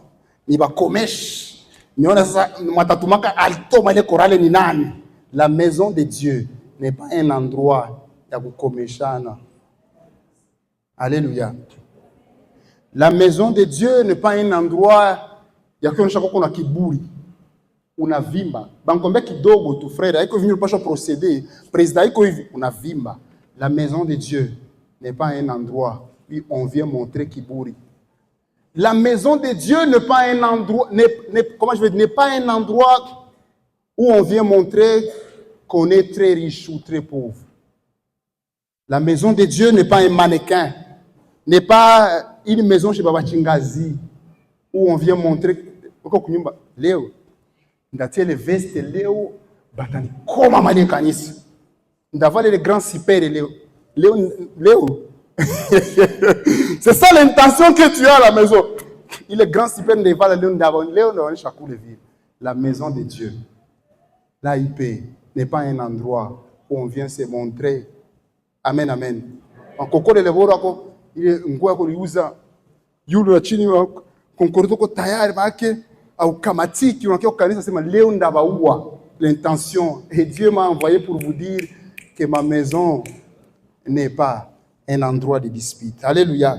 Nibakomesha. Niona sasa matatumaka alitoma ile chorale ni nani? La maison de Dieu n'est pas un endroit ya kukomeshana. Alléluia. La maison de Dieu n'est pas un endroit ya kuonyesha kuna kiburi. Unavimba. Bankombe kidogo tu frère, haiko vini upasha procéder. Président haiko hivi unavimba. La maison de Dieu n'est pas un endroit où on vient montrer kiburi. La maison de Dieu n'est pas un endroit, n'est pas un endroit où on vient montrer qu'on est très riche ou très pauvre. La maison de Dieu n'est pas un mannequin, n'est pas une maison chez Baba Chingazi où on vient montrer Léo, ndatie les vestes Léo, batani koma mali kanisa. Ndavale les grands super Léo. Léo. C'est ça l'intention que tu as à la maison. Il est grand super de va Léo ndavon Léo dans chaque ville. La maison de Dieu. L'AIP n'est pas un endroit où on vient se montrer. Amen, amen. En koko le levoro ako ile nguo yako liuza yule wa chini wa konkordo ko tayari bake au kamatiki unakia kanisa sema leo ndabaua. L'intention et Dieu m'a envoyé pour vous dire que ma maison n'est pas un endroit de dispute. Alléluia.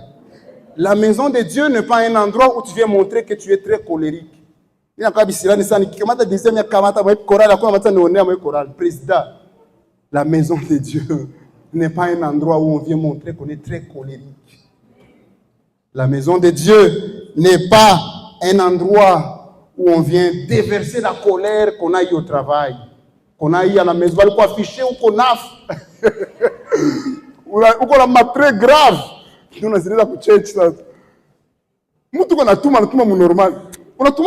La maison de Dieu n'est pas un endroit où tu viens montrer que tu es très colérique. Il y a un président. La maison de Dieu n'est pas un endroit où on vient montrer qu'on est très colérique. La maison de Dieu n'est pas un endroit où on vient déverser la colère qu'on a eu au travail, qu'on a eu à la maison, qu'on a affiché ou qu'on a ou qu'on a mal très grave. Nous on a dit là pour church là. Nous tout on a tout normal. On a tout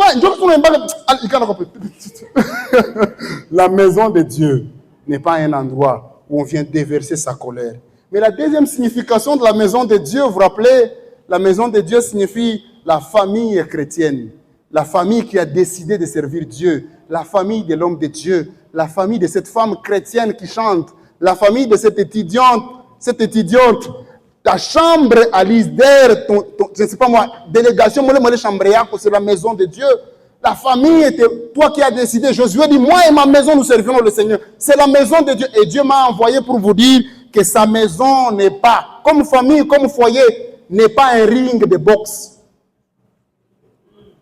La maison de Dieu n'est pas un endroit où on vient déverser sa colère. Mais la deuxième signification de la maison de Dieu, vous vous rappelez, la maison de Dieu signifie la famille chrétienne. La famille qui a décidé de servir Dieu, la famille de l'homme de Dieu, la famille de cette femme chrétienne qui chante, la famille de cette étudiante, ta chambre à l'ISDER, je ne sais pas moi, délégation, c'est la maison de Dieu. La famille était, toi qui as décidé, Josué dit, moi et ma maison, nous servirons le Seigneur. C'est la maison de Dieu. Et Dieu m'a envoyé pour vous dire que sa maison n'est pas, comme famille, comme foyer, n'est pas un ring de boxe.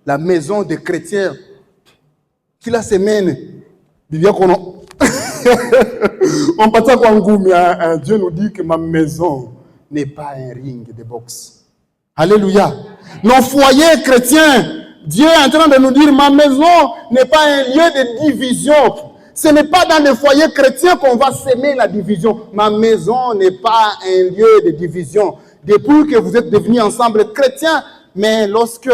La maison des chrétiens, qui la semaine, on passe à Kwangoumi, Dieu nous dit que ma maison n'est pas un ring de boxe. Alléluia. Nos foyers chrétiens, Dieu est en train de nous dire, ma maison n'est pas un lieu de division. Ce n'est pas dans les foyers chrétiens qu'on va s'aimer la division. Ma maison n'est pas un lieu de division. Depuis que vous êtes devenus ensemble chrétiens, mais lorsque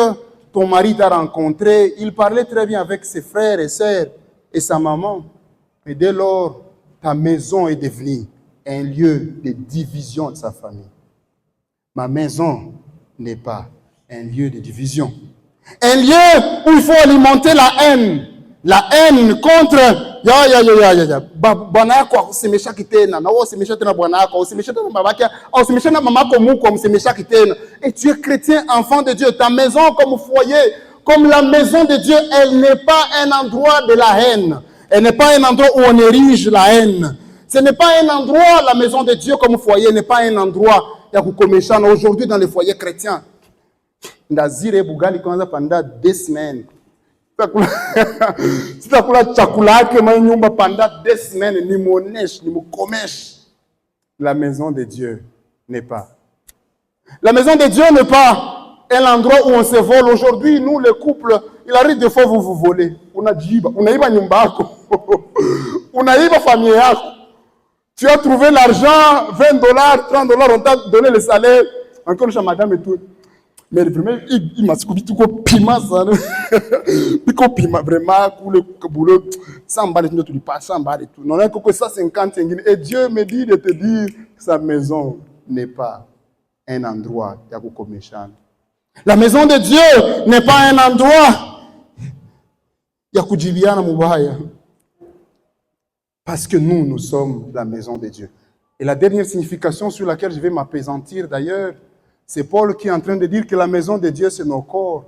ton mari t'a rencontré, il parlait très bien avec ses frères et sœurs et sa maman. Et dès lors, ta maison est devenue un lieu de division de sa famille. Ma maison n'est pas un lieu de division. Un lieu où il faut alimenter la haine. La haine contre Banako, c'est méchant qui t'aime. C'est méchant na Banako, c'est méchant na Babakia, c'est méchant na Maman comme c'est méchant qui t'aime. Et tu es chrétien, enfant de Dieu. Ta maison comme foyer, comme la maison de Dieu, elle n'est pas un endroit de la haine. Elle n'est pas un endroit où on érige la haine. Ce n'est pas un endroit, la maison de Dieu comme foyer, n'est pas un endroit. Aujourd'hui, dans les foyers chrétiens, Ndazire Bougali commence pendant 2 semaines. Si tu as chakula que manyumba pendant 2 semaines, ni monesh, ni mukomesh. La maison de Dieu n'est pas. La maison de Dieu n'est pas un endroit où on se vole. Aujourd'hui, nous, les couples, il arrive des fois vous volez. On a nyumba. On a famille. Tu as trouvé l'argent, $20, $30, on t'a donné le salaire. Encore chez madame et tout. Mais le premier, il m'a scoubi tout comme piment, ça. Il comme piment, vraiment, le boulot, 100 balles, tu dis pas 100 balles et tout. Non, que ça, 50. Et Dieu me dit de te dire que sa maison n'est pas un endroit de méchant. La maison de Dieu n'est pas un endroit de kujibiana mubaya. Parce que nous sommes la maison de Dieu. Et la dernière signification sur laquelle je vais m'appesantir d'ailleurs, c'est Paul qui est en train de dire que la maison de Dieu, c'est nos corps.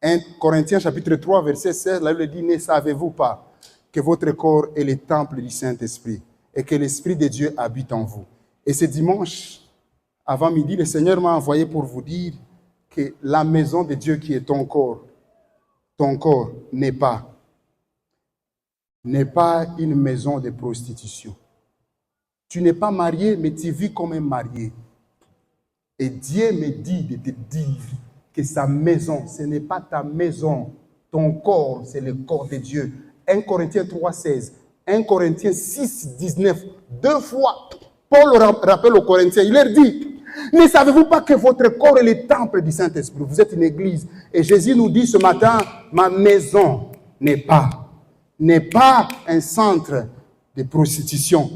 1 Corinthiens chapitre 3, verset 16, la Bible dit, ne savez-vous pas que votre corps est le temple du Saint-Esprit et que l'Esprit de Dieu habite en vous. Et ce dimanche, avant midi, le Seigneur m'a envoyé pour vous dire que la maison de Dieu qui est ton corps n'est pas une maison de prostitution. Tu n'es pas marié, mais tu vis comme un marié. Et Dieu me dit de te dire que sa maison, ce n'est pas ta maison. Ton corps, c'est le corps de Dieu. 1 Corinthiens 3, 16. 1 Corinthiens 6, 19. 2 fois, Paul rappelle aux Corinthiens, il leur dit, ne savez-vous pas que votre corps est le temple du Saint-Esprit? Vous êtes une église. Et Jésus nous dit ce matin, ma maison n'est pas un centre de prostitution.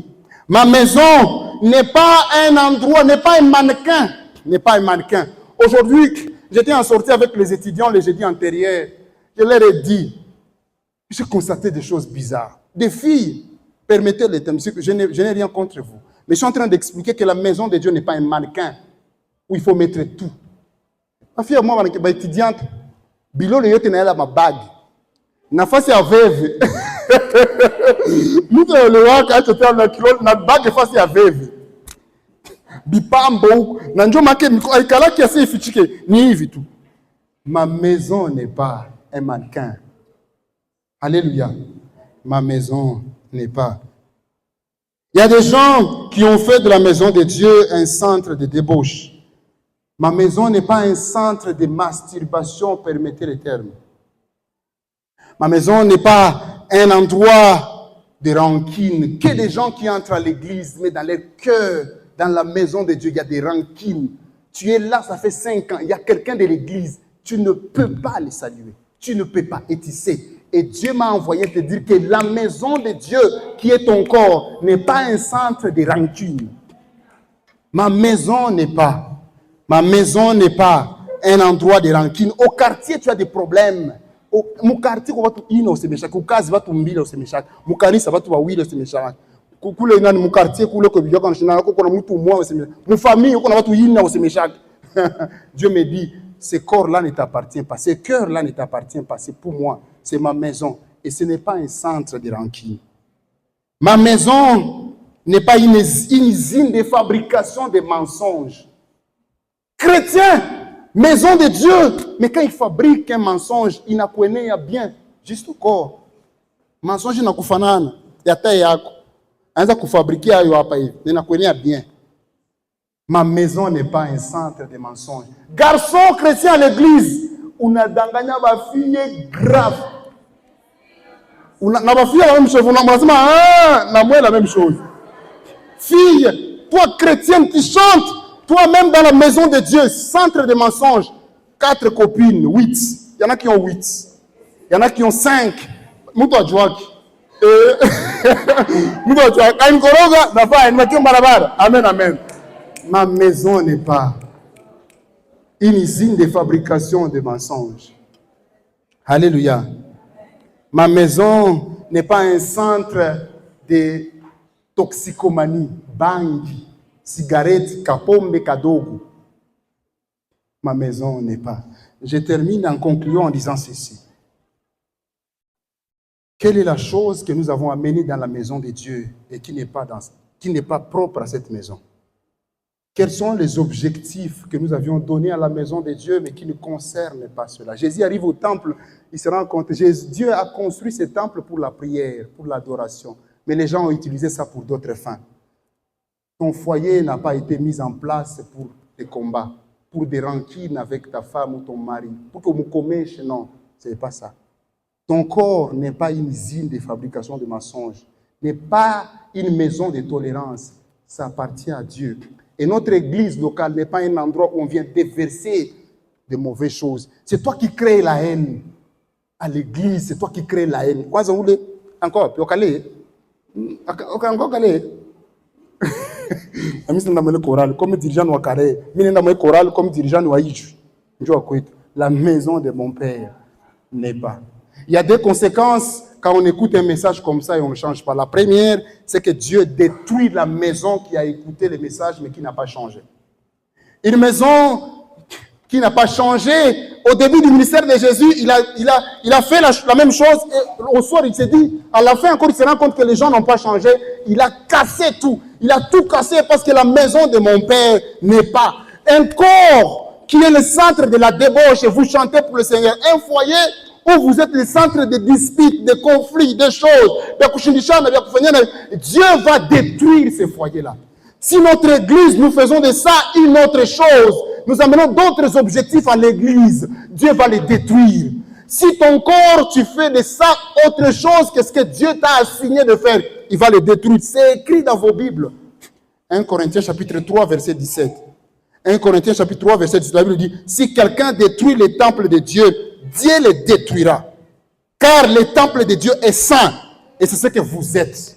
Ma maison n'est pas un endroit, n'est pas un mannequin. Aujourd'hui, j'étais en sortie avec les étudiants le jeudi antérieur. Je leur ai dit, j'ai constaté des choses bizarres. Des filles, permettez le terme, je n'ai rien contre vous. Mais je suis en train d'expliquer que la maison de Dieu n'est pas un mannequin où il faut mettre tout. Ma fille, moi, étudiante, bilo le yote na yala ma bague. Nafasi ya veve. Mtu aliwaka acha na kilo na bag fasi ya veve. Bipambo na njo make aikala kiasi ifichike ni hivi tu. Ma maison n'est pas un mannequin. Alléluia. Ma maison n'est pas. Il y a des gens qui ont fait de la maison de Dieu un centre de débauche. Ma maison n'est pas un centre de masturbation, permettez le terme. Ma maison n'est pas un endroit de rancune. Que des gens qui entrent à l'église, mais dans leur cœur, dans la maison de Dieu, il y a des rancunes. Tu es là, ça fait 5 ans, il y a quelqu'un de l'église, tu ne peux pas le saluer. Tu ne peux pas, et tu sais. Et Dieu m'a envoyé te dire que la maison de Dieu, qui est ton corps, n'est pas un centre de rancune. Ma maison n'est pas un endroit de rancune. Au quartier, tu as des problèmes. Mu quartier ko watu ina usemeshaka, ukazi watu mbili usemeshaka, mu kanisa watu wawili usemeshaka. Kule nani mu quartier kule ko bijoka nshina ko kuna mtu mmoja usemeshaka. Mu famille kuna watu ina usemeshaka. Dieu me dit, ce corps-là ne t'appartient pas, ce cœur-là ne t'appartient pas, c'est pour moi, c'est ma maison et ce n'est pas un centre de rancune. Ma maison n'est pas une usine de fabrication de mensonges. Chrétien, maison de Dieu, mais quand il fabrique un mensonge, il n'a pas bien, juste au corps. Mensonge n'a kufanana, ya taille yako. Anza kufabrikia ayo hapa hivi, n'a pas bien. Ma maison n'est pas un centre de mensonges. Garçon chrétien à l'église, on a danganya ma fille grave. On a ma fille la même chose. On a la même chose. Fille, toi chrétienne qui chante, toi-même dans la maison de Dieu, centre de mensonges, 4 copines, 8. Il y en a qui ont 8. Il y en a qui ont 5. Mouto Djouak. Mouto Djouak. Amen, amen. Ma maison n'est pas une usine de fabrication de mensonges. Alléluia. Ma maison n'est pas un centre de toxicomanie, bangi, cigarette, kapombe, kadogo. Ma maison n'est pas. Je termine en concluant en disant ceci. Quelle est la chose que nous avons amenée dans la maison de Dieu et qui n'est pas propre à cette maison? Quels sont les objectifs que nous avions donnés à la maison de Dieu, mais qui ne concernent pas cela? Jésus arrive au temple, il se rend compte, Dieu a construit ce temple pour la prière, pour l'adoration, mais les gens ont utilisé ça pour d'autres fins. Ton foyer n'a pas été mis en place pour des combats, pour des rancines avec ta femme ou ton mari, pour que vous commettiez, non, ce n'est pas ça. Ton corps n'est pas une usine de fabrication de mensonges, n'est pas une maison de tolérance, ça appartient à Dieu. Et notre église locale n'est pas un endroit où on vient déverser de mauvaises choses. C'est toi qui crées la haine. À l'église, c'est toi qui crées la haine. Quoi, ça vous voulez? Encore, puis au calé. Encore calé. Comme dirigeant ou carré. Comme dirigeant ou la maison de mon père n'est pas. Il y a des conséquences quand on écoute un message comme ça et on ne change pas. La première, c'est que Dieu détruit la maison qui a écouté le message mais qui n'a pas changé. Une maison qui n'a pas changé, au début du ministère de Jésus, il a fait la même chose et au soir il s'est dit, à la fin encore il se rend compte que les gens n'ont pas changé, il a cassé tout. Il a tout cassé parce que la maison de mon père n'est pas un corps qui est le centre de la débauche et vous chantez pour le Seigneur. Un foyer où vous êtes le centre de disputes, de conflits, de choses. Dieu va détruire ces foyers-là. Si notre église, nous faisons de ça une autre chose, nous amenons d'autres objectifs à l'église, Dieu va les détruire. Si ton corps, tu fais de ça autre chose que ce que Dieu t'a assigné de faire, il va les détruire. C'est écrit dans vos Bibles. 1 Corinthiens chapitre 3, verset 17. 1 Corinthiens chapitre 3, verset 17, la Bible dit, si quelqu'un détruit le temple de Dieu, Dieu le détruira. Car le temple de Dieu est saint. Et c'est ce que vous êtes.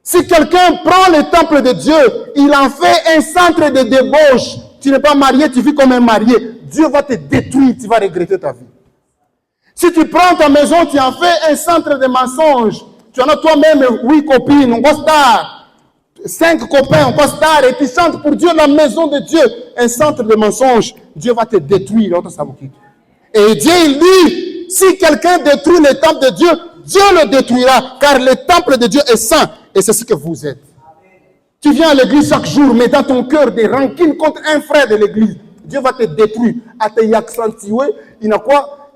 Si quelqu'un prend le temple de Dieu, il en fait un centre de débauche. Tu n'es pas marié, tu vis comme un marié. Dieu va te détruire, tu vas regretter ta vie. Si tu prends ta maison, tu en fais un centre de mensonges. Tu en as toi-même 8 copines, on va star. 5 copains, on va star. Et tu chantes pour Dieu la maison de Dieu. Un centre de mensonges. Dieu va te détruire. Et Dieu, il dit, si quelqu'un détruit le temple de Dieu, Dieu le détruira, car le temple de Dieu est saint, et c'est ce que vous êtes. Tu viens à l'église chaque jour, mais dans ton cœur des rancines contre un frère de l'église, Dieu va te détruire. À te accentuer, il n'a quoi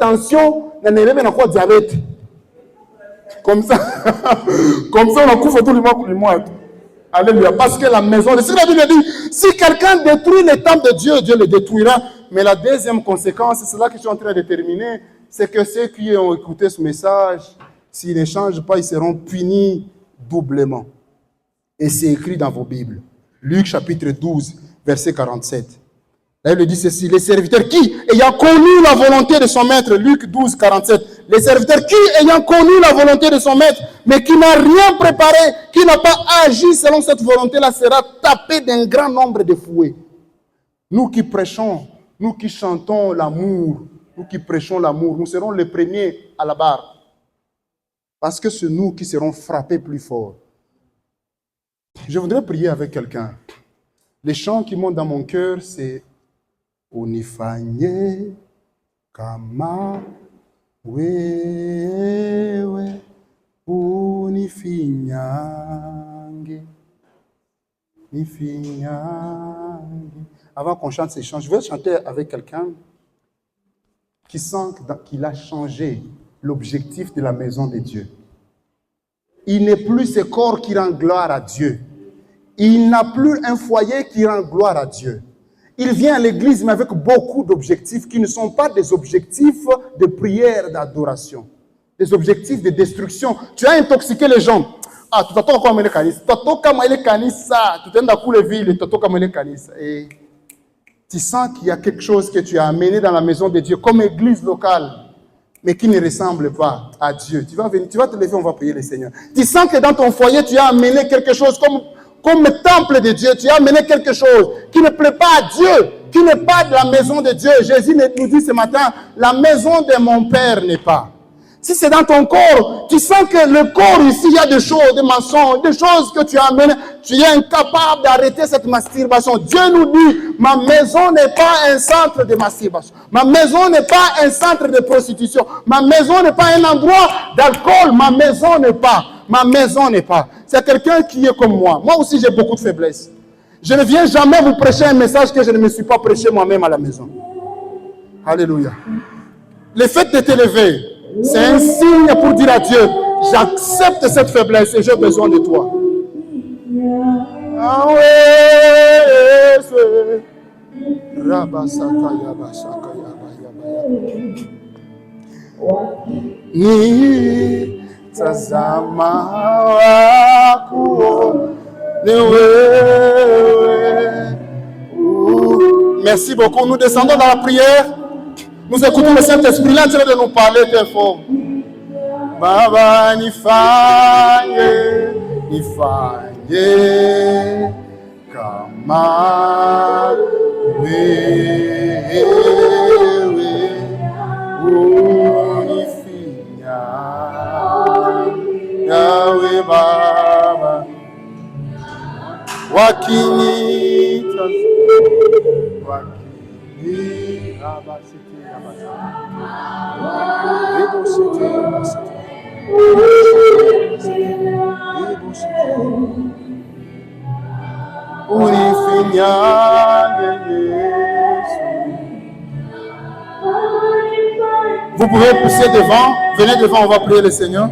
tension, il n'a quoi diabète. Comme ça, on a couvert tout le mois pour le mois. Alléluia. Parce que la maison, c'est la Bible dit, si quelqu'un détruit le temple de Dieu, Dieu le détruira. Mais la deuxième conséquence, c'est là que je suis en train de terminer, c'est que ceux qui ont écouté ce message, s'ils ne changent pas, ils seront punis doublement. Et c'est écrit dans vos Bibles. Luc chapitre 12, verset 47. Là, il dit ceci, les serviteurs qui, ayant connu la volonté de son maître, Luc 12, 47, les serviteurs qui, ayant connu la volonté de son maître, mais qui n'a rien préparé, qui n'a pas agi selon cette volonté-là, sera tapé d'un grand nombre de fouets. Nous qui prêchons, nous qui chantons l'amour, nous qui prêchons l'amour, nous serons les premiers à la barre. Parce que c'est nous qui serons frappés plus fort. Je voudrais prier avec quelqu'un. Les chants qui montent dans mon cœur, c'est Unifanye kama wewe unifinyange. Avant qu'on chante ces chants, je vais chanter avec quelqu'un qui sent qu'il a changé l'objectif de la maison de Dieu. Il n'est plus ce corps qui rend gloire à Dieu. il n'a plus un foyer qui rend gloire à Dieu. Il vient à l'église, mais avec beaucoup d'objectifs qui ne sont pas des objectifs de prière, d'adoration. Des objectifs de destruction. Tu as intoxiqué les gens. Ah, tu t'attends comme les canis. Tu t'attends comme les canis, ça. Tu t'es dans la ville et tu t'attends comme les canis. Et tu sens qu'il y a quelque chose que tu as amené dans la maison de Dieu, comme église locale, mais qui ne ressemble pas à Dieu. Tu vas venir, tu vas te lever, on va prier le Seigneur. Tu sens que dans ton foyer, tu as amené quelque chose comme le temple de Dieu. Tu as amené quelque chose qui ne plaît pas à Dieu, qui n'est pas de la maison de Dieu. Jésus nous dit ce matin, la maison de mon Père n'est pas. Si c'est dans ton corps, tu sens que le corps ici, il y a des choses, des mensonges, des choses que tu as amenées. Tu es incapable d'arrêter cette masturbation. Dieu nous dit, ma maison n'est pas un centre de masturbation. Ma maison n'est pas un centre de prostitution. Ma maison n'est pas un endroit d'alcool. Ma maison n'est pas. Ma maison n'est pas. C'est quelqu'un qui est comme moi. Moi aussi, j'ai beaucoup de faiblesses. Je ne viens jamais vous prêcher un message que je ne me suis pas prêché moi-même à la maison. Alléluia. Le fait de te lever, c'est un signe pour dire à Dieu, j'accepte cette faiblesse et j'ai besoin de toi. Ah ouais, ni tazama wako ni wewe. Merci beaucoup. Nous descendons dans la prière. Nous écoutons le Saint-Esprit, là, en train de nous parler très fort. Baba, nifanye kama wewe unifinya. Yawe Baba, wakinita Vous pouvez pousser devant, venez devant, on va prier le Seigneur.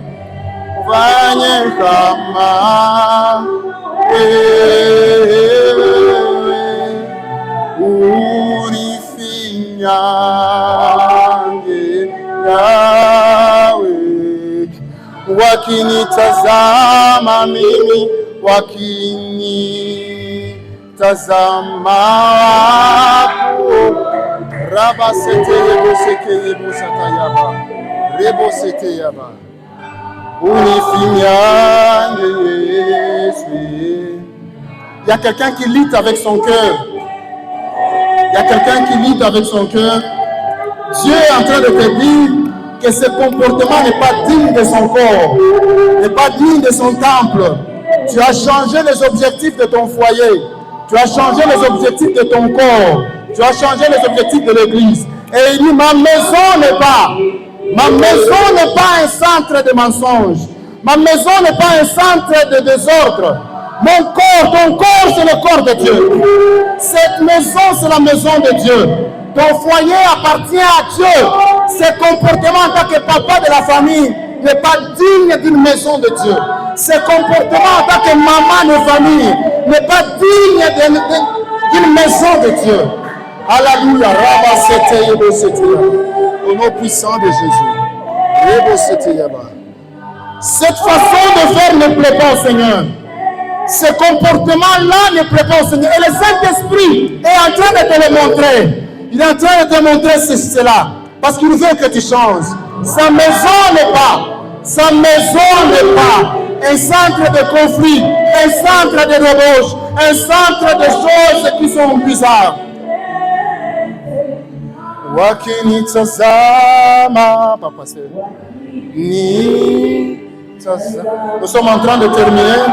Wakinitazama mimi, wakinitazama wako. Raba sete yebo seke yebo satayaba. Rebo sete yaba. Unifinyange Yesu. Il y a quelqu'un qui lutte avec son cœur. Il y a quelqu'un qui lutte avec son cœur. Dieu est en train de te dire que ce comportement n'est pas digne de son corps, n'est pas digne de son temple. Tu as changé les objectifs de ton foyer. Tu as changé les objectifs de ton corps. Tu as changé les objectifs de l'église. Et il dit, ma maison n'est pas un centre de mensonges. Ma maison n'est pas un centre de désordre. Mon corps, ton corps, c'est le corps de Dieu. Cette maison, c'est la maison de Dieu. Ton foyer appartient à Dieu. Ce comportement en tant que papa de la famille n'est pas digne d'une maison de Dieu. Ce comportement en tant que maman de famille n'est pas digne d'une maison de Dieu. Alléluia. Au nom puissant de Jésus. Cette façon de faire ne plaît pas au Seigneur. Ce comportement-là ne plaît pas au Seigneur. Et le Saint-Esprit est en train de te le montrer. Il est en train de te montrer cela. Parce qu'il veut que tu changes. Sa maison n'est pas un centre de conflit, un centre de débauche, un centre de choses qui sont bizarres. Nous sommes en train de terminer.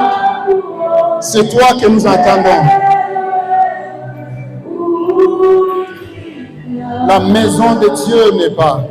C'est toi que nous entendons. La maison de Dieu n'est pas.